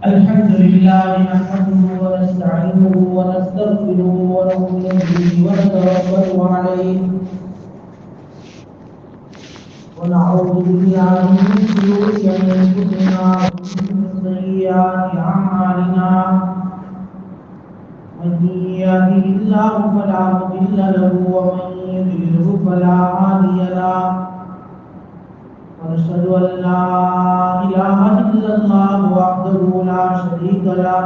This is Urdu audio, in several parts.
الحمد لله نحمده ونستعينه ونستغفره ونؤمن به ونتوكل عليه ونعوذ بالله من شرور انفسنا ومن سيئات اعمالنا من يهده الله فلا مضل له ومن يضلل فلا هادي له ونشهد أن لا إله إلا الله وحده لا شريك له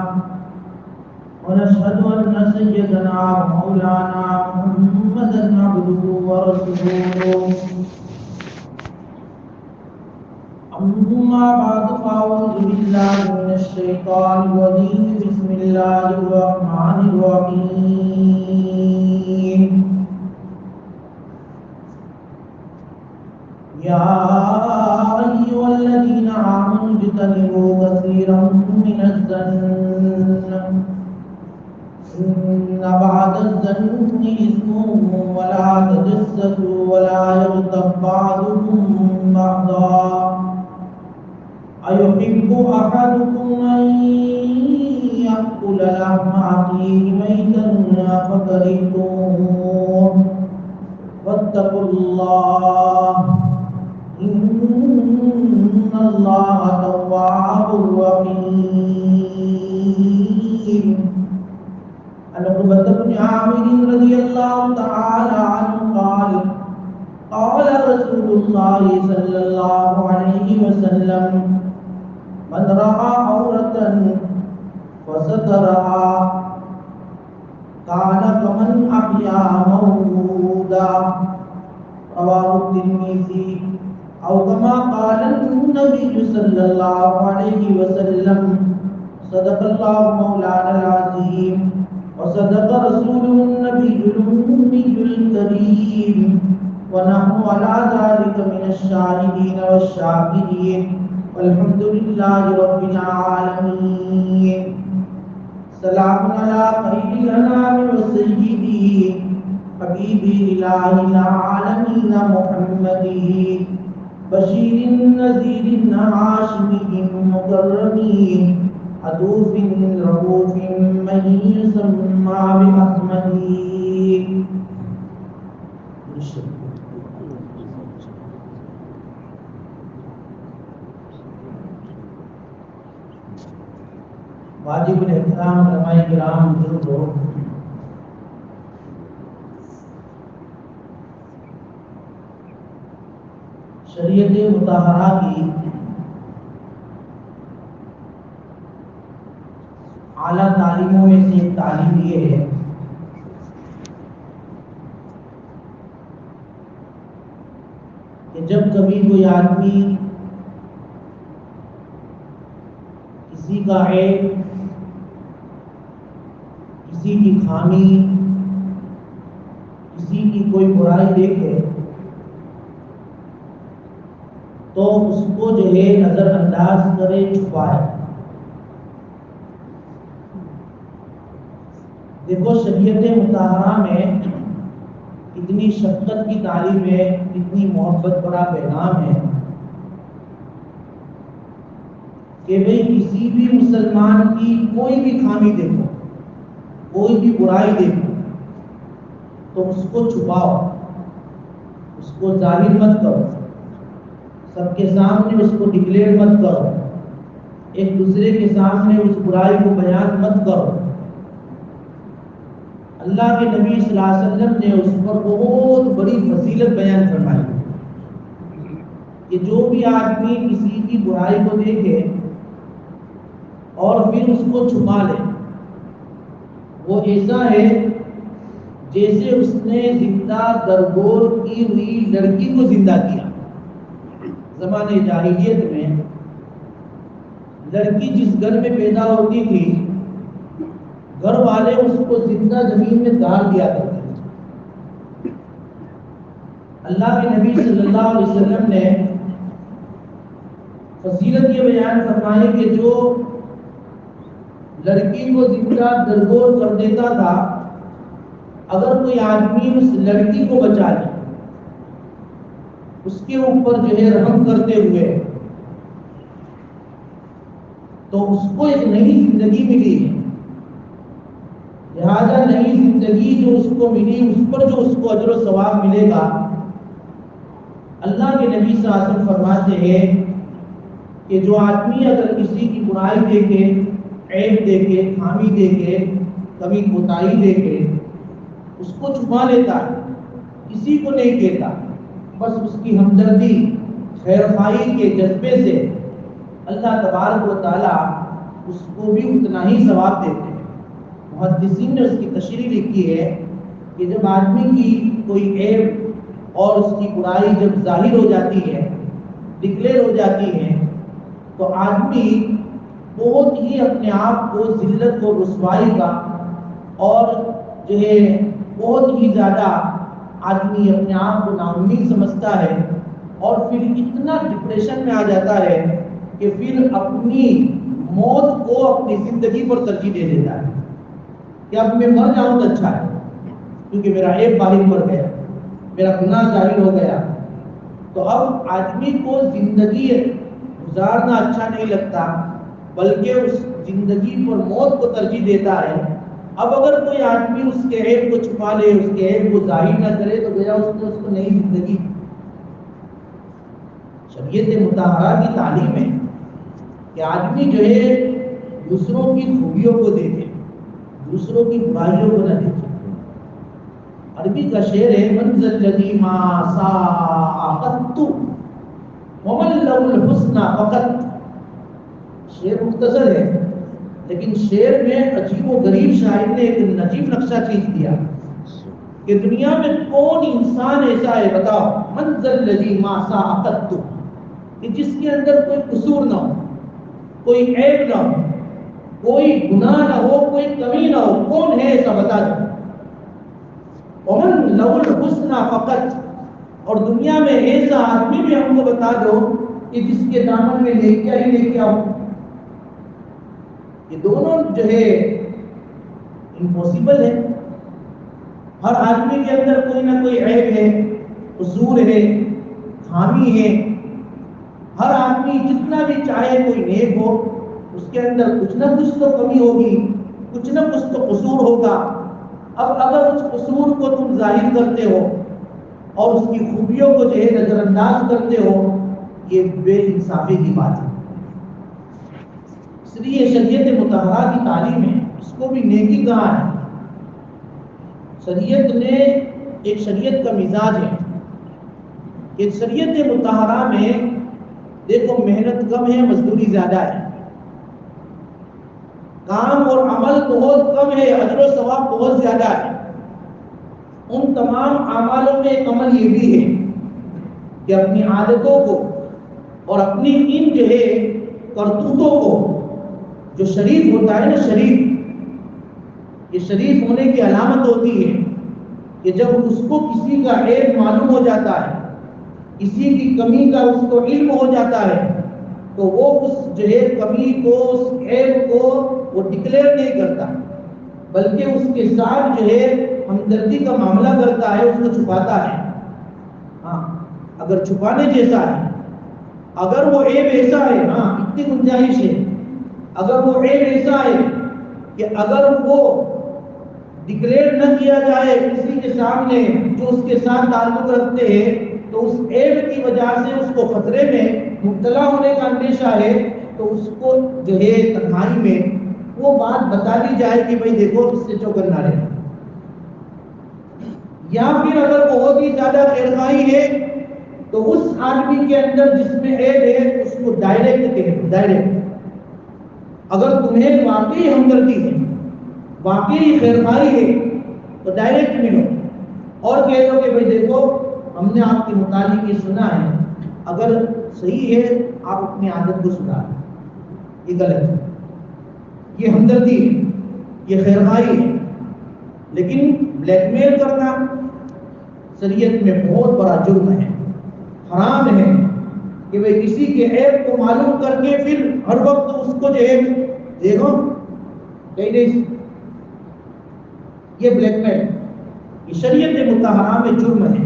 ونشهد أن سيدنا ومولانا محمدا عبده ورسوله أما بعد فأعوذ بالله من الشيطان الرجيم بسم الله الرحمن الرحيم يا أيها الذين آمنوا اجتنبوا كثيرا من الظن إن بعض الظن إثم ولا تجسسوا ولا يغتب بعضكم بعضا أيحب أحدكم أن يأكل لحم أخيه ميتا فكرهتموه واتقوا الله إن الله تواب رحيم. عن عقبة بن عامر رضي الله تعالى عنه قال قال رسول الله صلى الله عليه وسلم من رأى عورة فسترها كان كمن أحيا موعودا رواه الترمذي أو كما قال النبي صلى الله عليه وسلم صدق الله مولانا العظيم وصدق رسوله النبي الأمي الكريم ونحن على ذلك من الشاهدين والشاكرين والحمد لله رب العالمين. سلام على خير الأنام وسيده حبيبي إله العالمين محمد بشير نذير هاشمي مكرم عطوف رؤوف من يسمى بأحمد. واجب الاحترام علماء کرام بزرگ لوگ، شریعت مطہرہ کی اعلیٰ تعلیموں میں سے ایک تعلیم یہ ہے کہ جب کبھی کوئی آدمی کسی کا عیب، کسی کی خامی، کسی کی کوئی برائی دیکھے تو اس کو جو ہے نظر انداز کرے، چھپائے. دیکھو شریعت مطہرہ میں کتنی شفقت کی تعلیم ہے، کتنی محبت بڑا پیغام ہے کہ بھئی کسی بھی مسلمان کی کوئی بھی خامی دیکھو، کوئی بھی برائی دیکھو تو اس کو چھپاؤ، اس کو ظاہر مت کرو، سب کے سامنے اس کو ڈکلیئر مت کرو، ایک دوسرے کے سامنے اس برائی کو بیان مت کرو. اللہ کے نبی صلی اللہ علیہ وسلم نے اس پر بہت بڑی فضیلت بیان فرمائی کہ جو بھی آدمی کسی کی برائی کو دیکھے اور پھر اس کو چھپا لے، وہ ایسا ہے جیسے اس نے زندہ درگور کی ہوئی لڑکی کو زندہ کیا. زمانے جاہلیت میں لڑکی جس گھر میں پیدا ہوتی تھی گھر والے اس کو زندہ زمین میں گاڑ دیا کرتے تھے. اللہ کے نبی صلی اللہ علیہ وسلم نے فضیلت یہ بیان فرمائی کہ جو لڑکی کو زندہ درگور کر دیتا تھا، اگر کوئی آدمی اس لڑکی کو بچا لے، اس کے اوپر جو ہے رحم کرتے ہوئے تو اس کو ایک نئی زندگی ملی ہے، لہذا نئی زندگی جو اس کو ملی اس پر جو اس کو اجر و ثواب ملے گا، اللہ کے نبی صلی اللہ علیہ وسلم فرماتے ہیں کہ جو آدمی اگر کسی کی برائی دیکھے، عیب دیکھے، خامی دیکھے، کمی کوتاہی دیکھے، اس کو چھپا لیتا ہے، کسی کو نہیں کہتا، بس اس کی ہمدردی، خیر خواہی کے جذبے سے اللہ تبارک و تعالیٰ اس کو بھی اتنا ہی ثواب دیتے ہیں۔ محدثین نے اس کی تشریح لکھی ہے کہ جب آدمی کی کوئی عیب اور اس کی برائی جب ظاہر ہو جاتی ہے، ڈکلیئر ہو جاتی ہے، تو آدمی بہت ہی اپنے آپ کو ذلت و رسوائی کا اور جو ہے بہت ہی زیادہ آدمی اپنے آپ کو ناامید سمجھتا ہے، اور پھر اتنا ڈپریشن میں آ جاتا ہے کہ پھر اپنی موت کو اپنی زندگی پر ترجیح دے دیتا ہے کہ اب میں مر جاؤں تو اچھا ہے، کیونکہ میرا عیب باہر مر گیا، میرا گناہ ظاہر ہو گیا۔ تو اب آدمی کو زندگی گزارنا اچھا نہیں لگتا، بلکہ اس زندگی پر موت کو ترجیح دیتا ہے۔ اب اگر کوئی آدمی اس کے عیب کو چھپا لے، اس کے عیب کو ظاہر نہ کرے، تو گویا اس نے اس کو نئی زندگی۔ شریعت مطہرہ کی تعلیم ہے کہ آدمی جو ہے دوسروں کی خوبیوں کو دیکھے، دوسروں کی برائیوں کو نہ دیکھے۔ عربی کا شعر ہے من ذا الذی ما ساء قط ومن له الحسنى فقط۔ شعر مختصر ہے لیکن شعر میں عجیب و غریب شاعر نے ایک نجیب نقشہ کھینچ دیا کہ دنیا میں کون انسان ایسا ہے، بتاؤ، من ذا الذی ما ساء قط، کہ جس کے اندر کوئی قصور نہ ہو، کوئی عیب نہ ہو، کوئی گناہ نہ ہو، کوئی کمی نہ ہو، کون ہے ایسا بتا دو۔ ومن له الحسنى فقط، اور دنیا میں ایسا آدمی بھی ہم کو بتا دو کہ جس کے دامن میں نیکیاں ہی نیکیاں ہو۔ یہ دونوں جو ہے امپوسیبل ہے۔ ہر آدمی کے اندر کوئی نہ کوئی عیب ہے، قصور ہے، خامی ہے۔ ہر آدمی جتنا بھی چاہے کوئی نیک ہو، اس کے اندر کچھ نہ کچھ تو کمی ہوگی، کچھ نہ کچھ تو قصور ہوگا۔ اب اگر اس قصور کو تم ظاہر کرتے ہو اور اس کی خوبیوں کو جو ہے نظر انداز کرتے ہو، یہ بے انصافی کی بات ہے۔ اس لیے شریعت مطہرہ کی تعلیم ہے، اس کو بھی نیکی کہاں ہے۔ شریعت نے ایک شریعت کا مزاج ہے کہ شریعت مطہرہ میں دیکھو محنت کم ہے، مزدوری زیادہ ہے، کام اور عمل بہت کم ہے، اجر و ثواب بہت زیادہ ہے۔ ان تمام اعمالوں میں ایک عمل یہ بھی ہے کہ اپنی عادتوں کو اور اپنی ان جو ہے کرتوتوں کو، جو شریف ہوتا ہے نا، شریف، یہ شریف ہونے کی علامت ہوتی ہے کہ جب اس کو کسی کا عیب معلوم ہو جاتا ہے، کسی کی کمی کا اس کو علم ہو جاتا ہے، تو وہ اس جو ہے کمی کو، اس عیب کو وہ ڈکلیئر نہیں کرتا، بلکہ اس کے ساتھ جو ہے ہمدردی کا معاملہ کرتا ہے، اس کو چھپاتا ہے۔ ہاں، اگر چھپانے جیسا ہے، اگر وہ عیب ایسا ہے، ہاں اتنی گنجائش ہے، اگر وہ عیب ایسا ہے کہ اگر وہ ڈکلیئر نہ کیا جائے کسی کے سامنے جو اس کے ساتھ تعلق رکھتے ہیں، تو اس عیب کی وجہ سے اس کو خطرے میں مبتلا ہونے کا اندیشہ ہے، تو اس کو جو ہے تنہائی میں وہ بات بتا دی جائے کہ بھائی دیکھو اس سے چوکر نہ رہے۔ یا پھر اگر بہت ہی زیادہ خیرخواہی ہے تو اس آدمی کے اندر جس میں عیب ہے اس کو ڈائریکٹ کہے، ڈائریکٹ۔ اگر تمہیں واقعی ہمدردی ہے، واقعی خیرخواہی ہے، تو ڈائریکٹ ملو اور کہہ دو کہ بھائی دیکھو ہم نے آپ کے متعلق یہ سنا ہے، اگر صحیح ہے آپ اپنی عادت کو سدھاریں، یہ غلط ہے، یہ ہمدردی ہے، یہ خیرخواہی ہے۔ لیکن بلیک میل کرنا شریعت میں بہت بڑا جرم ہے، حرام ہے کہ وہ کسی کے عیب کو معلوم کر کے پھر ہر وقت اس کو جو ہے دیکھو کہیں نہیں، یہ بلیک میل، یہ شریعت مطہرہ میں جرم ہے،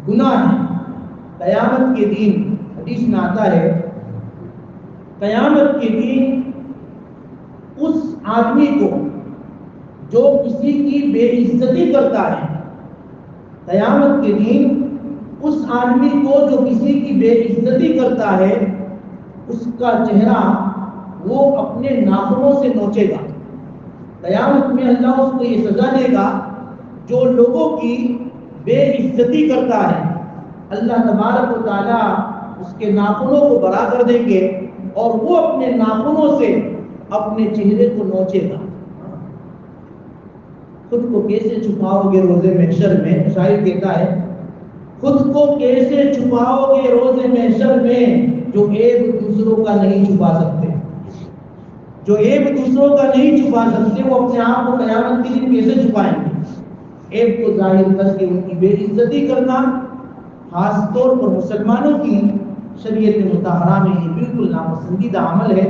گناہ ہے۔ قیامت کے دن حدیث میں آتا ہے قیامت کے دن اس آدمی کو جو کسی کی بے عزتی کرتا ہے، قیامت کے دن اس آدمی کو جو کسی کی بے عزتی کرتا ہے، اس کا چہرہ وہ اپنے ناخنوں سے نوچے گا۔ قیامت میں اللہ اس کو یہ سزا دے گا، جو لوگوں کی بے عزتی کرتا ہے اللہ تبارک و تعالیٰ اس کے ناخنوں کو بڑا کر دیں گے اور وہ اپنے ناخنوں سے اپنے چہرے کو نوچے گا۔ خود کو کیسے چھپاؤ گے روزے محشر میں؟ شاعر کہتا ہے خود کو کیسے چھپاؤ گے روزے محشر میں، جو عیب دوسروں کا نہیں چھپا سکتے۔ جو عیب دوسروں کا نہیں چھپا سکتے وہ اپنے آپ کو قیامت کے دن کیسے چھپائیں گے؟ عیب کو ظاہر کر کے ان کی بے عزتی کرنا خاص طور پر مسلمانوں کی شریعت مطہرہ میں یہ بالکل ناپسندیدہ عمل ہے،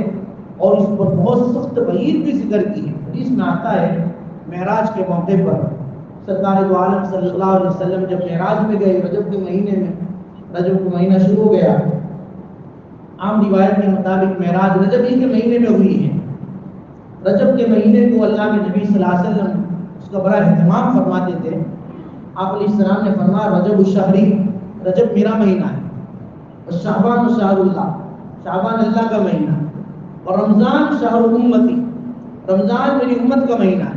اور اس پر بہت سخت وعید بھی ذکر کی ہے۔ حدیث میں آتا ہے معراج کے موقع پر سرکار دو عالم صلی اللہ علیہ وسلم جب معراج میں گئے، رجب کے مہینے میں، رجب کا مہینہ شروع ہو گیا، عام روایت کے مطابق معراج رجب ہی کے مہینے میں ہوئی ہے۔ رجب کے مہینے کو اللہ کے نبی صلی اللہ علیہ وسلم اس کا بڑا اہتمام فرماتے تھے۔ آپ علیہ السلام نے فرمایا رجب الشہری، رجب میرا مہینہ ہے، اور شعبان شہر اللہ، شعبان اللہ کا مہینہ، اور رمضان شہر امتی، رمضان میری امت کا مہینہ ہے۔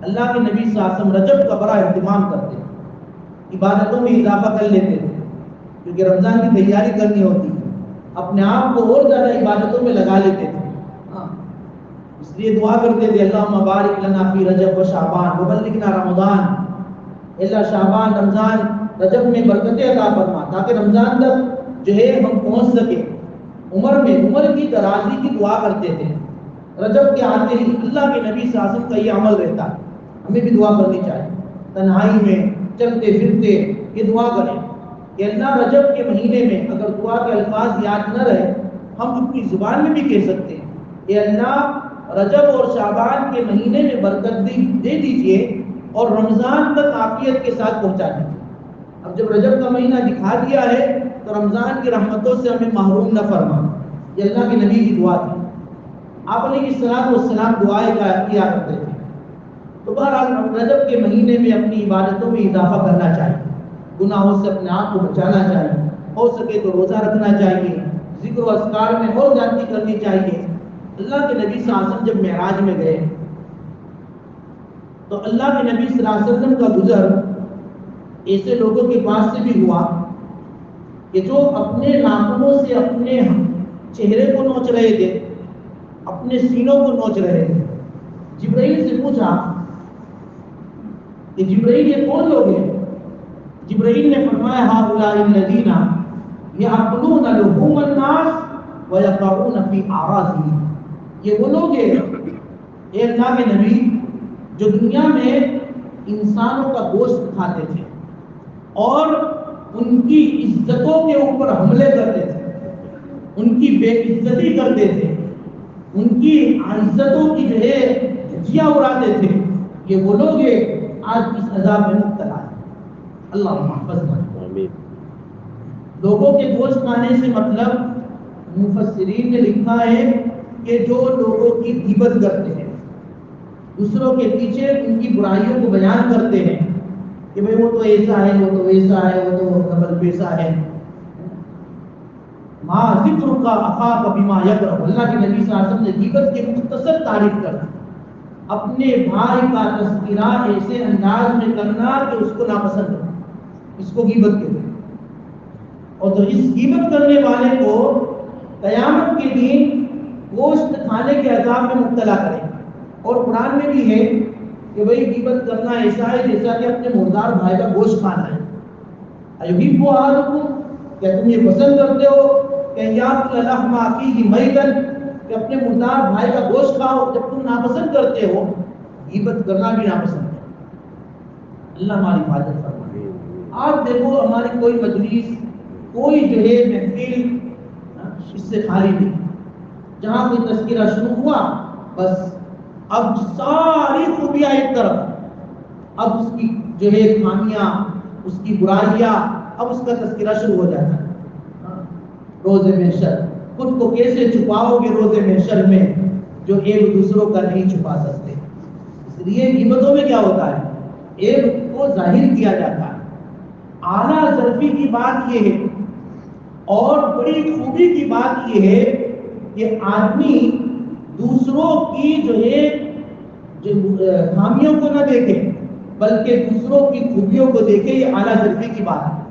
اللہ کے نبی صلی اللہ علیہ وسلم رجب کا بڑا اہتمام کرتے، عبادتوں میں اضافہ کر لیتے تھے، کیونکہ رمضان کی تیاری کرنی ہوتی ہے، اپنے آپ کو اور زیادہ عبادتوں میں لگا لیتے تھے۔ اس لیے دعا کرتے تھے اللہم بارک لنا فی رجب و شعبان وبلغنا رمضان، اللہ شعبان رمضان رجب میں برکتیں عطا فرما تاکہ رمضان تک جو ہے ہم پہنچ سکے۔ عمر کی درازی کی دعا کرتے تھے۔ رجب کے آتے ہی اللہ کے نبی صلی اللہ علیہ وسلم کا یہ عمل رہتا ہے، ہمیں بھی دعا کرنی چاہیے، تنہائی میں چلتے پھرتے یہ دعا کریں کہ اللہ رجب کے مہینے میں اگر دعا کے الفاظ یاد نہ رہے ہم اپنی زبان میں بھی کہہ سکتے ہیں کہ اللہ رجب اور شعبان کے مہینے میں برکت دے دیجئے اور رمضان تک عافیت کے ساتھ پہنچا دیجیے۔ اب جب رجب کا مہینہ دکھا دیا ہے تو رمضان کی رحمتوں سے ہمیں محروم نہ فرما، یہ اللہ کے نبی کی دعا تھی۔ آپ علیہ السلام دعائیں کیا کرتے تھے۔ تو بہرحال رجب کے مہینے میں اپنی عبادتوں میں اضافہ کرنا چاہیے، گناہوں سے اپنے آپ کو بچانا چاہیے، ہو سکے تو روزہ رکھنا چاہیے، ذکر و اذکار میں اور زیادتی کرنی چاہیے۔ اللہ کے نبی صلی اللہ علیہ وسلم جب معراج میں گئے تو اللہ کے نبی صلی اللہ علیہ وسلم کا گزر ایسے لوگوں کے پاس سے بھی ہوا کہ جو اپنے ناخنوں سے اپنے چہرے کو نوچ رہے تھے، اپنے سینوں کو نوچ رہے تھے۔ جبرائیل سے پوچھا کہ جبرائیل یہ کون لوگ ہیں؟ جبرائیل نے فرمایا ہؤلاء الذین یأکلون لحوم الناس ویقعون فی اعراضهم، یہ وہ لوگ ہیں اے اللہ کے نبی جو دنیا میں انسانوں کا گوشت کھاتے تھے اور ان کی عزتوں کے اوپر حملے کرتے تھے، ان کی بے عزتی کرتے تھے، ان کی عزتوں کی جو ہے دھجیاں اڑاتے تھے، یہ وہ لوگ ہیں آج اس عذاب میں مبتلا ہیں۔ اللہ محفظ آمین۔ لوگوں کے گوشت کھانے سے مطلب مفسرین نے لکھا ہے کہ جو لوگوں کی غیبت کرتے ہیں، دوسروں کے پیچھے ان کی برائیوں کو بیان کرتے ہیں کہ بھئی وہ تو ایسا ہے، وہ تو ویسا ہے، وہ تو ڈبل پیسہ ہے۔ ما ذکر کا اخاک بما یکرہ، اللہ کے نبی صلی اللہ علیہ وسلم نے غیبت کی مختصر تعریف کر اپنے بھائی کا تذکرہ ایسے انداز میں کرنا کہ اس کو ناپسند ہو، اس کو غیبت کہتے ہیں۔ اور تو اس غیبت کرنے والے کو قیامت کے دن گوشت کھانے کے عذاب میں مبتلا کرے۔ اور قرآن میں بھی ہے کہ بھئی غیبت کرنا ایسا ہے جیسا کہ اپنے مردار بھائی کا گوشت کھانا ہے۔ ایحب احدکم، کیا تم یہ پسند کرتے ہو کہ یاکل لحم اخیہ میتا، کہ اپنے مردار بھائی کا گوشت کھاؤ؟ جب تم ناپسند کرتے ہو، غیبت کرنا بھی ناپسند ہے۔ اللہ ہماری حفاظت فرمائے۔ آپ دیکھو ہماری کوئی مجلس، کوئی جو ہے محفل اس سے خالی نہیں، جہاں کوئی تذکرہ شروع ہوا بس اب ساری خوبیاں ایک طرف، اب اس کی جو ہے خامیاں، اس کی برائیاں، اب اس کا تذکرہ شروع ہو جاتا ہے۔ روز محشر خود کو کیسے چھپاؤ گے روز محشر میں جو ایک دوسروں کا نہیں چھپا سکتے. اس لیے غیبتوں میں کیا ہوتا ہے؟ ایک کو ظاہر کیا جاتا ہے. اعلیٰ ظرفی کی بات یہ ہے اور بڑی خوبی کی بات یہ ہے کہ آدمی دوسروں کی جو ہے خامیوں کو نہ دیکھے بلکہ دوسروں کی خوبیوں کو دیکھے. یہ اعلیٰ ظرفی کی بات ہے.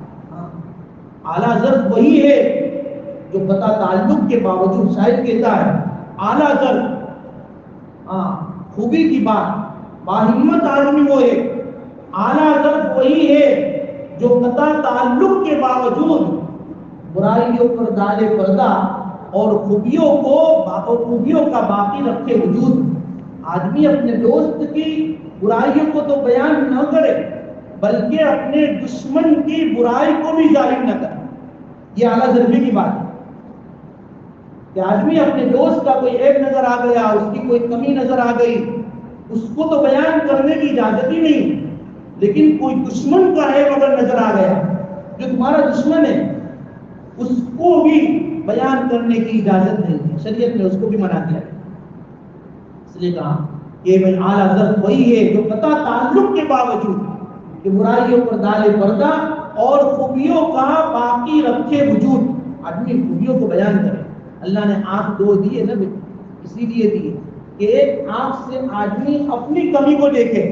اعلیٰ ظرف وہی ہے جو پتہ تعلق کے باوجود شاید کہتا ہے اعلیٰ ظرف خوبی کی بات. باہمت آدمی وہ ہے. اعلیٰ ظرف وہی ہے جو پتہ تعلق کے باوجود برائیوں پر ڈالے پردہ اور خوبیوں کا باقی رکھے وجود. آدمی اپنے دوست کی برائیوں کو تو بیان نہ کرے بلکہ اپنے دشمن کی برائی کو بھی ظاہر نہ کرے. یہ اعلیٰ ظرفی کی بات ہے کہ آدمی اپنے دوست کا کوئی عیب نظر آ گیا, اس کی کوئی کمی نظر آ گئی, اس کو تو بیان کرنے کی اجازت ہی نہیں. لیکن کوئی دشمن کا عیب اگر نظر آ گیا جو تمہارا دشمن ہے اس کو بھی بیان کرنے کی اجازت نہیں ہے. شریعت نے اس کو بھی منع کیا ہے. اس لیے کہا کہ بھائی اعلیٰ ظرف وہی ہے جو پتہ تعلق کے باوجود کہ برائیوں پر ڈالے پردہ اور خوبیوں کا باقی رکھے وجود. آدمی خوبیوں کو بیان کرے. اللہ نے آنکھ دو دی ہے نا, اسی لیے دی کہ ایک آنکھ سے آدمی اپنی کمی کو دیکھے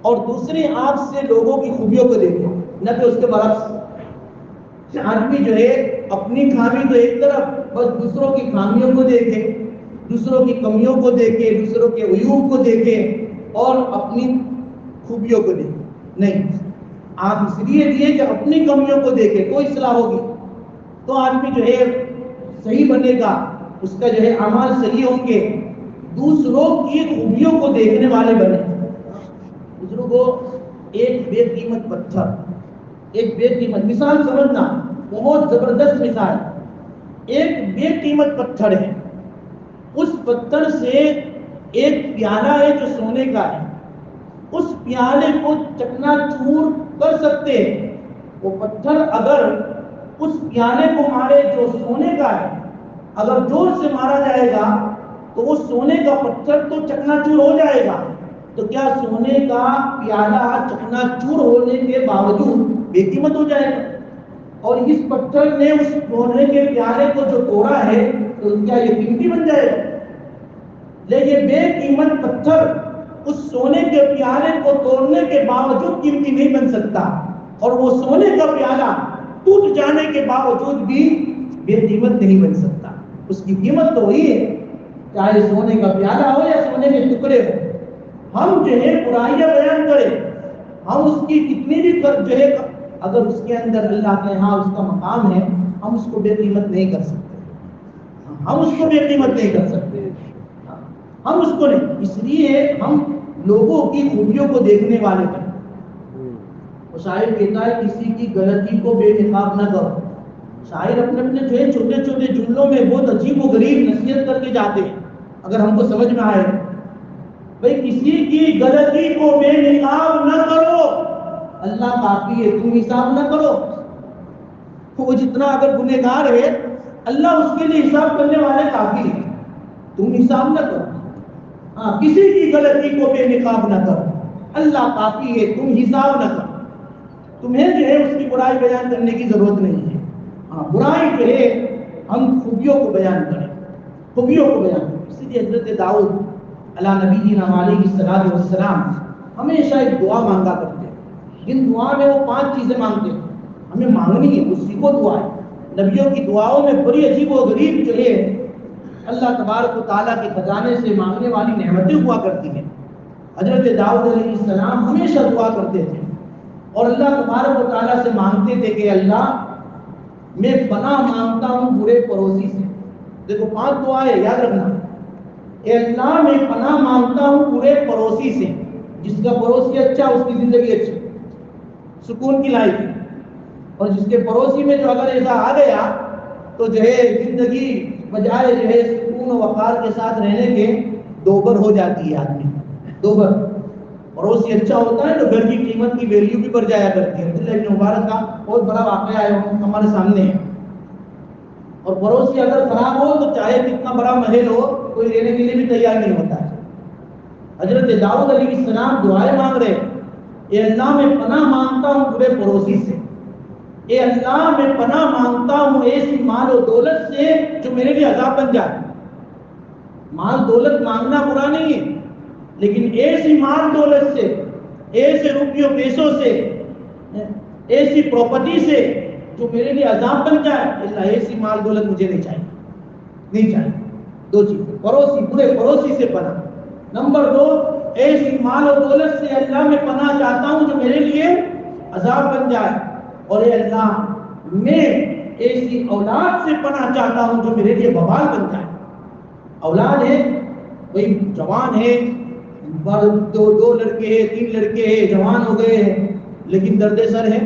اور دوسری آنکھ سے لوگوں کی خوبیوں کو دیکھے, نہ کہ اس کے برعکس. آدمی جو ہے اپنی خامی تو ایک طرف, بس دوسروں کی خامیوں کو دیکھے, دوسروں کی کمیوں کو دیکھے, دوسروں کے عیوب کو دیکھے اور اپنی خوبیوں کو دیکھے. نہیں, آپ اس لیے دیے کہ اپنی کمیوں کو دیکھے تو اصلاح ہوگی, تو آدمی جو ہے صحیح بنے گا, اس کا جو ہے اعمال صحیح ہوں گے. دوسروں کی خوبیوں کو دیکھنے والے بنے. دوسروں کو ایک بے قیمت پتھر, ایک بے قیمت مثال سمجھنا, بہت زبردست مثال. ایک بے قیمت پتھر ہے, اس پتھر سے ایک پیالہ ہے جو سونے کا ہے, اس پیالے کو چکنا چور کر سکتے ہیں. وہ پتھر اگر اس پیالے کو مارے جو سونے کا ہے, اگر زور سے مارا جائے گا تو وہ سونے کا پتھر تو چکنا چور ہو جائے گا. تو کیا سونے کا پیالہ چکنا چور ہونے کے باوجود بے قیمت ہو جائے گا؟ اور اس پتھر نے اس سونے کے پیالے کو جو توڑا ہے تو کیا یہ قیمتی بن جائے گا؟ لیکن بے قیمت پتھر اس سونے کے پیالے کو توڑنے کے باوجود قیمتی نہیں بن سکتا, اور وہ سونے کا پیالہ ٹوٹ جانے کے باوجود بھی بے قیمت نہیں بن سکتا. اس کی قیمت تو وہی ہے, چاہے سونے کا پیالہ ہو یا سونے کے ٹکڑے ہو. ہم جو ہے برائیاں بیان کریں, ہم اس کی کتنی بھی جو ہے اگر اس کے اندر اللہ کے ہاں اس کا مقام ہے, ہم اس کو بے قیمت نہیں کر سکتے. ہم اس کو بے قیمت نہیں کر سکتے, ہم اس کو نہیں. اس لیے ہم لوگوں کی خوبیوں کو دیکھنے والے بنے. شاعر کہتا ہے کسی کی غلطی کو بے نقاب نہ کرو. شاعر اپنے جو ہے چھوٹے چھوٹے جملوں میں بہت عجیب و غریب نصیحت کر کے جاتے ہیں, اگر ہم کو سمجھ میں آئے. بھئی کسی کی غلطی کو بے نقاب نہ کرو, اللہ کافی ہے, تم حساب نہ کرو. وہ جتنا اگر گنہگار ہے اللہ اس کے لیے حساب کرنے والے کافی ہے, تم حساب نہ کرو. ہاں, کسی کی غلطی کو بے نقاب نہ کرو, اللہ کافی ہے, تم حساب نہ کرو. تمہیں جو ہے اس کی برائی بیان کرنے کی ضرورت نہیں ہے. ہاں, برائی جو ہے ہم خوبیوں کو بیان کریں, خوبیوں کو بیان کریں. اسی لیے حضرت داؤد علیہ نبینا علیہ الصلوۃ والسلام ہمیشہ ایک دعا مانگا کرتے ہیں. جن دعا میں وہ 5 چیزیں مانگتے ہیں, ہمیں مانگنی ہے, اسی کو دعا ہے. نبیوں کی دعاؤں میں بڑی عجیب و غریب جو ہے اللہ تبارک و تعالیٰ کے خزانے سے مانگنے والی نعمتیں ہوا کرتی ہیں. حضرت داؤد علیہ السلام ہمیشہ دعا کرتے تھے اور اللہ تبارک و تعالیٰ سے مانگتے تھے کہ اللہ میں پناہ مانگتا ہوں برے پڑوسی سے. دیکھو 5 دعائیں یاد رکھنا. اے اللہ میں پناہ مانگتا ہوں برے پڑوسی سے. جس کا پڑوسی اچھا اس کی زندگی اچھی, سکون کی لائف, اور جس کے پڑوسی میں جو اگر ایسا آ گیا تو جو ہے زندگی بجائے جو ہے سکون و وقار کے ساتھ رہنے کے دوبر ہو جاتی ہے آدمی. دوبر پڑوسی اچھا ہوتا ہے تو گھر کی قیمت کی ویلیو بھی بڑھ جایا کرتی ہے. عبداللہ ابن مبارک کا بہت بڑا واقعہ ہے, ہمارے سامنے ہے. اور پڑوسی اگر خراب ہو تو چاہے کتنا بڑا محل ہو کوئی لینے کے لیے بھی تیار نہیں ہوتا ہے۔ حضرت داؤد علیہ السلام دعائیں مانگ رہے، اے اللہ میں پناہ مانگتا ہوں برے پڑوسی سے، اے اللہ میں پناہ مانگتا ہوں ایسی مال و دولت سے جو میرے لیے عذاب بن جائے۔ مال دولت مانگنا برا نہیں ہے، لیکن ایسی مال دولت سے، ایسے روپیوں پیسوں سے، ایسی پراپرٹی سے جو میرے لیے عذاب بن جائے، اللہ ایسی مال دولت مجھے نہیں چاہیے، نہیں چاہیے۔ دو چیزیں، پڑوسی، برے پڑوسی سے پناہ۔ نمبر دو، ایسی مال و دولت سے اللہ میں پناہ چاہتا ہوں جو میرے لیے عذاب بن جائے، اور اے اللہ میں ایسی اولاد سے پناہ چاہتا ہوں جو میرے لیے وبال بن جائے۔ اولاد ہے، کوئی جوان ہے، دو لڑکے ہیں، 3 لڑکے ہیں، جوان ہو گئے ہیں، لیکن درد سر ہے،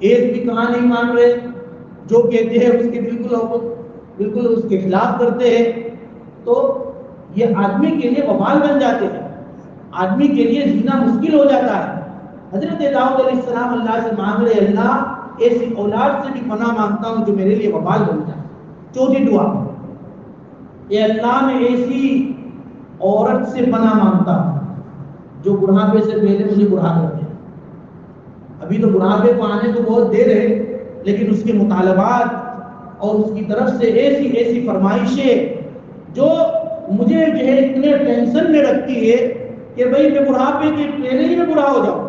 ایک بھی کہاں نہیں مان رہے، جو کہتے ہیں اس کے بالکل اس کے خلاف کرتے ہیں، تو یہ آدمی کے لیے وبال بن جاتے ہیں، آدمی کے لیے جینا مشکل ہو جاتا ہے۔ حضرت داؤد علیہ السلام اللہ سے مانگ رہے، اللہ ایسی اولاد سے بھی پناہ مانگتا ہوں جو میرے لیے وبال بن جائے۔ چوتھی دعا، اے اللہ میں ایسی عورت سے پناہ مانگتا ہوں جو بڑھاپے سے پہلے مجھے بڑھا کر دے۔ ابھی تو بڑھاپے کو آنے کو بہت دیر ہے، لیکن اس کے مطالبات اور اس کی طرف سے ایسی فرمائشیں جو مجھے جو ہے اتنے ٹینشن میں رکھتی ہے کہ بھئی میں بڑھاپے کے پہلے ہی میں بڑھا ہو جاؤں۔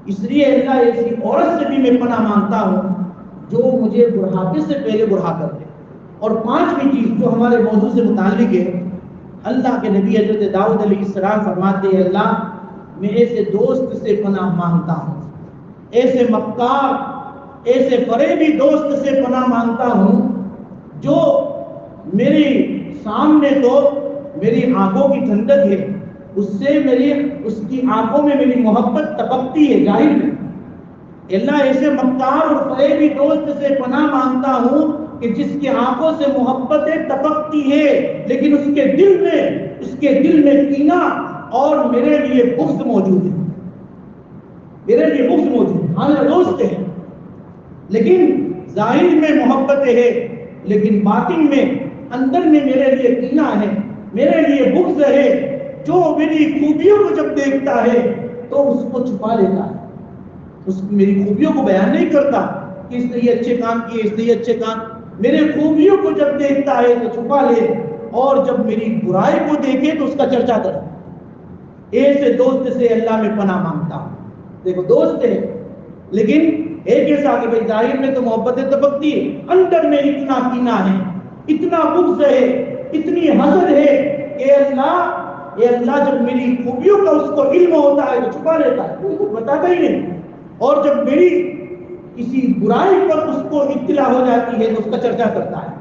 اس لیے اللہ ایسی عورت سے بھی میں پناہ مانگتا ہوں جو مجھے بڑھاپے سے پہلے بڑھا کر دے۔ اور 5ویں چیز جو ہمارے موضوع سے متعلق ہے، اللہ کے نبی حضرت داؤد علیہ السلام فرماتے ہیں، اللہ میں ایسے دوست سے پناہ مانگتا ہوں، ایسے مکار، ایسے فریبی دوست سے پناہ مانگتا ہوں جو میری سامنے تو میری آنکھوں کی ٹھنڈک ہے، اس کی آنکھوں میں میری محبت ٹپکتی ہے ظاہر میں۔ اللہ ایسے مکار اور فریبی دوست سے پناہ مانگتا ہوں کہ جس کی آنکھوں سے محبتیں ٹپکتی ہے، لیکن اس کے دل میں کینہ اور میرے لیے بغض موجود ہے، میرے لیے بغض موجود ہے۔ ہاں دوست ہے، لیکن ظاہر میں محبتیں ہے، لیکن باطن میں، اندر میں میرے لیے کینہ ہے، میرے لیے بغض ہے، جو میری خوبیوں کو جب دیکھتا ہے تو اس کو چھپا لیتا ہے، میری خوبیوں کو بیان نہیں کرتا کہ اس نے یہ اچھے کام کیے، اس نے یہ اچھے کام، میرے خوبیوں کو جب دیکھتا ہے تو چھپا لے، اور جب میری برائی کو دیکھے تو اس کا چرچا کرے۔ ایسے دوست سے اللہ میں پناہ مانگتا ہوں۔ دیکھو دوست ہے، لیکن ایک ایسا کہ بھائی ظاہر میں تو محبتیں ٹپکتی ہے، اندر میں اتنا کینہ ہے، اتنا بغض ہے، اتنی حسد ہے کہ اے اللہ جب میری خوبیوں کا اس کو علم ہوتا ہے تو چھپا لیتا ہے، کوئی کچھ بتاتا ہی نہیں، اور جب میری کسی برائی پر اس کو اطلاع ہو جاتی ہے تو اس کا چرچا کرتا ہے۔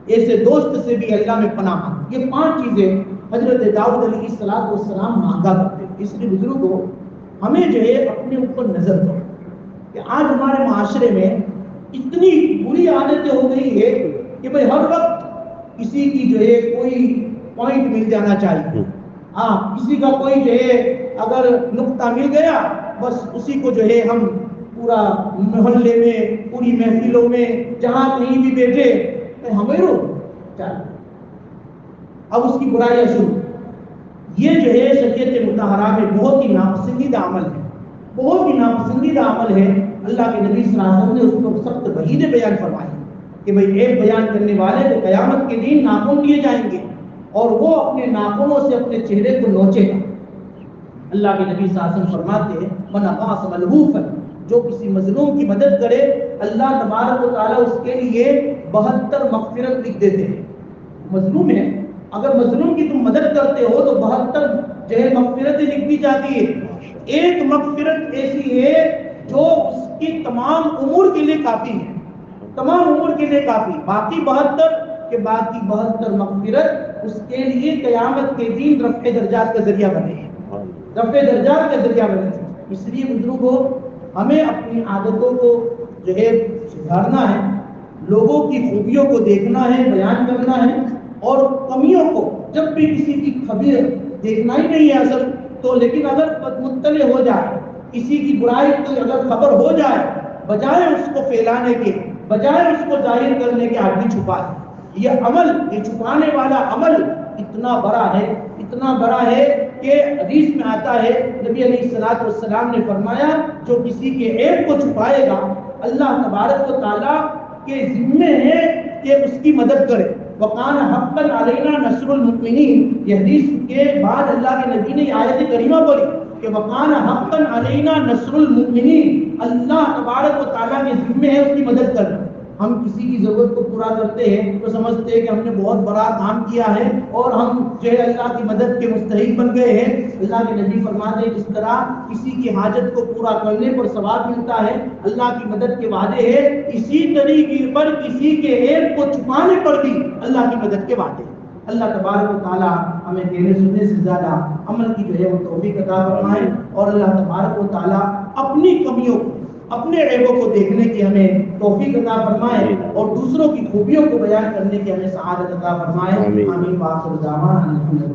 ایسے دوست سے بھی اللہ میں پناہ مانگ۔ یہ 5 چیزیں حضرت داؤد علیہ السلام مانگا کرتے ہیں۔ اس لیے بزرگوں، ہمیں جو ہے اپنے اوپر نظر کرو کہ آج ہمارے معاشرے میں اتنی بری عادتیں ہو گئی ہے کہ بھئی ہر وقت کسی کی جو ہے کوئی پوائنٹ مل جانا چاہیے، کسی کا کوئی جو ہے اگر نقطہ مل گیا بس اسی کو جو ہے ہم پورا محلے میں، پوری محفلوں میں، جہاں کہیں بھی بیٹھے ہمیں رو چل، اب اس کی برائیاں شروع۔ یہ جو ہے شریعت مطہرہ میں بہت ہی ناپسندیدہ عمل ہے، بہت ہی ناپسندیدہ عمل ہے۔ اللہ کے نبی صلی اللہ علیہ وسلم نے اس کو سخت وعیدیں بیان فرمائی کہ بھئی ایک بیان کرنے والے کو قیامت کے دن ناخن دیے جائیں گے اور وہ اپنے ناخنوں سے اپنے چہرے کو نوچے گا۔ اللہ کے نبی صلی اللہ علیہ وسلم فرماتے ہیں، من اغاث ملہوفا، جو کسی مظلوم کی مدد کرے اللہ تبارک و تعالیٰ اس کے لیے 72 مغفرت لکھ دیتے ہیں۔ مظلوم ہے، اگر مظلوم کی تم مدد کرتے ہو تو 72 جو ہے مغفرتیں لکھ دی جاتی ہے۔ ایک مغفرت ایسی ہے جو اس کی تمام امور کے لیے کافی ہے، تمام امور کے لیے کافی، باقی 72 مغفرت اس کے لیے قیامت کے دن رفع درجات کا ذریعہ بنے ہیں، رفع درجات کا ذریعہ بنے ہیں۔ اس لیے بزرگوں، ہمیں اپنی عادتوں کو جو ہے سدھارنا ہے، لوگوں کی خوبیوں کو دیکھنا ہے، بیان کرنا ہے، اور کمیوں کو جب بھی کسی کی خبر دیکھنا ہی نہیں ہے اصل تو، لیکن اگر مطلع ہو جائے کسی کی برائی کی اگر خبر ہو جائے، بجائے اس کو پھیلانے کے بجائے اس کو ظاہر کرنے کے آدمی چھپائے. یہ عمل، یہ چھپانے والا عمل اتنا بڑا ہے، اتنا بڑا ہے کہ حدیث میں آتا ہے نبی علیہ الصلوۃ والسلام نے فرمایا جو کسی کے عیب کو چھپائے گا اللہ تبارک و تعالیٰ کے ذمے ہے کہ اس کی مدد کرے. وَقَانَ حَقًّا عَلَيْنَا نَصْرُ الْمُؤْمِنِينَ. یہ حدیث کے بعد اللہ کے نبی نے یہ آیت کریمہ پڑھی کہ وَقَانَ حَقًّا عَلَيْنَا نَصْرُ الْمُؤْمِنِينَ. اللہ تبارک و تعالیٰ کے ذمے ہے اس کی مدد کرنا. ہم کسی کی ضرورت کو پورا کرتے ہیں تو سمجھتے ہیں کہ ہم نے بہت بڑا کام کیا ہے اور ہم جو ہے اللہ کی مدد کے مستحق بن گئے ہیں. اللہ کے نبی فرماتے ہیں جس طرح کسی کی حاجت کو پورا کرنے پر ثواب ملتا ہے، اللہ کی مدد کے وعدے ہیں، اسی طریقے پر کسی کے عیب کو چھپانے پر بھی اللہ کی مدد کے وعدے ہیں. اللہ تبارک و تعالیٰ ہمیں کہنے سننے سے زیادہ عمل کی جو ہے وہ توفیق عطا فرمائے اور اللہ تبارک و تعالیٰ اپنی کمیوں کو، اپنے عیبوں کو دیکھنے کی ہمیں توفیق عطا فرمائے اور دوسروں کی خوبیوں کو بیان کرنے کی ہمیں سعادت عطا فرمائے. آمین.